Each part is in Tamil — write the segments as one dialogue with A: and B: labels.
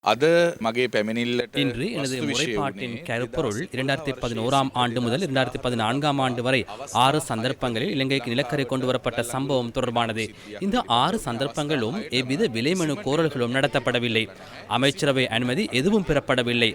A: இன்று எனது முறைப்பாட்டின் கருப்பொருள் 2011ஆம் ஆண்டு முதல் 2014ஆம் ஆண்டு வரை 6 சந்தர்ப்பங்களில் இலங்கைக்கு நிலக்கரி கொண்டுவரப்பட்ட சம்பவம் தொடர்பானது. இந்த 6 சந்தர்ப்பங்களும் எவ்வித விலைமனு கோரல்களும் நடத்தப்படவில்லை. அமைச்சரவை அனுமதி எதுவும் பெறப்படவில்லை.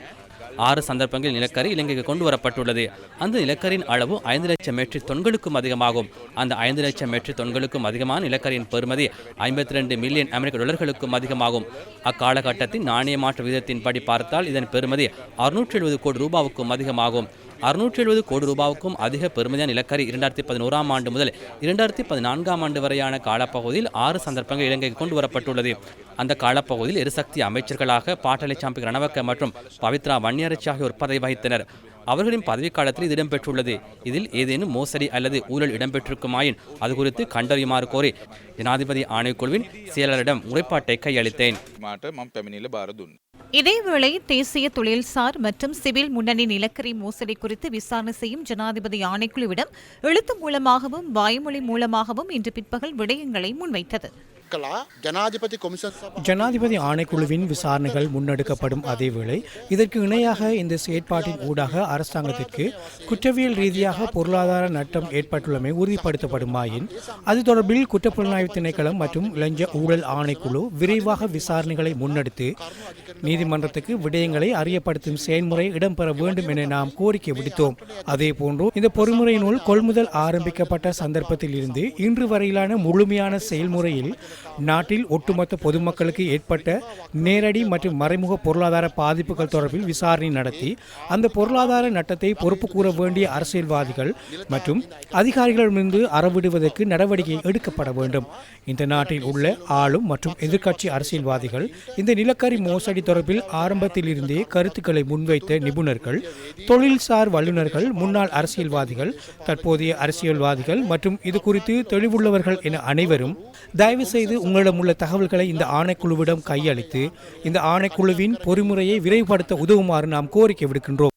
A: 6 சந்தர்ப்பங்களில் நிலக்கரி இலங்கைக்கு கொண்டு வரப்பட்டுள்ளது. அந்த நிலக்கரியின் அளவு 5 லட்சம் மெட்ரிக் தொன்களுக்கும் அதிகமாகும். அந்த 5 லட்சம் மெட்ரிக் தொன்களுக்கும் அதிகமான நிலக்கரியின் பெறுமதி 52 மில்லியன் அமெரிக்க டாலர்களுக்கும் அதிகமாகும். அக்காலகட்டத்தின் நாணய மாற்று விகிதத்தின்படி பார்த்தால் இதன் பெறுமதி 670 கோடி ரூபாவுக்கும் அதிகமாகும். 670 கோடி ரூபாவுக்கும் அதிக பெறுமதியான நிலக்கரி 2011ஆம் ஆண்டு முதல் 2014ஆம் ஆண்டு வரையான காலப்பகுதியில் 6 சந்தர்ப்பங்கள் இலங்கைக்கு கொண்டு வரப்பட்டுள்ளது. அந்த காலப்பகுதியில் எரிசக்தி அமைச்சர்களாக பாட்டலை சாம்பிக் ரணவக்க மற்றும் பவித்ரா வன்னியரட்சி ஆகியோர் பதவி வகித்தனர். அவர்களின் பதவிக்காலத்தில் இது இடம்பெற்றுள்ளது. இதில் ஏதேனும் மோசடி அல்லது ஊழல் இடம்பெற்றிருக்குமாயின் அது குறித்து கண்டறியுமாறு கோரி ஜனாதிபதி ஆணைக்குழுவின் செயலரிடம் முறைப்பாட்டை கையளித்தேன்.
B: இதேவேளை தேசிய தொழில்சார் மற்றும் சிவில் முன்னணி நிலக்கரி மோசடி குறித்து விசாரணை செய்யும் ஜனாதிபதி ஆணைக்குழுவிடம் எழுத்து மூலமாகவும் வாய்மொழி மூலமாகவும் இன்று பிற்பகல் விடயங்களை முன்வைத்தது.
C: ஜனாதிபதி ஆணைக்குழுவின் விசாரணைகள் முன்னெடுக்கப்படும் அதேவேளை இதற்கு இணையாக இந்த செயற்பாட்டின் ஊடாக அரசாங்கத்திற்கு குற்றவியல் ரீதியாக பொருளாதார நட்டம் ஏற்பட்டுள்ளமை உறுதிப்படுத்தப்படுமாயின் அது தொடர்பில் குற்றப்புலனாய்வு திணைக்களம் மற்றும் லஞ்ச ஊழல் ஆணைக்குழு விரைவாக விசாரணைகளை முன்னெடுத்து நீதிமன்றத்துக்கு விடயங்களை அறியப்படுத்தும் செயல்முறை இடம்பெற வேண்டும் என நாம் கோரிக்கை விடுத்தோம். அதேபோன்று இந்த பொறிமுறையினுள் கொள்முதல் ஆரம்பிக்கப்பட்ட சந்தர்ப்பத்தில் இருந்து இன்று வரையிலான முழுமையான செயல்முறையில் நாட்டில் ஒட்டுமொத்த பொதுமக்களுக்கு ஏற்பட்ட நேரடி மற்றும் மறைமுக பொருளாதார பாதிப்புகள் தொடர்பில் விசாரணை நடத்தி அந்த பொருளாதார நட்டத்தை பொறுப்பு கூற வேண்டிய அரசியல்வாதிகள் மற்றும் அதிகாரிகளிடமிருந்து அறவிடுவதற்கு நடவடிக்கை எடுக்கப்பட வேண்டும். இந்த நாட்டில் உள்ள ஆளும் மற்றும் எதிர்க்கட்சி அரசியல்வாதிகள் இந்த நிலக்கரி மோசடி தொடர்பில் ஆரம்பத்தில் இருந்தே கருத்துக்களை முன்வைத்த நிபுணர்கள், தொழில்சார் வல்லுநர்கள், முன்னாள் அரசியல்வாதிகள், தற்போதைய அரசியல்வாதிகள் மற்றும் இது குறித்து தெளிவுள்ளவர்கள் என அனைவரும் தயவு செய்து உங்களிடம் உள்ள தகவல்களை இந்த ஆணைக்குழுவிடம் கையளித்து இந்த ஆணைக்குழுவின் பொறிமுறையை விரைவுபடுத்த உதவுமாறு நாம் கோரிக்கை விடுக்கின்றோம்.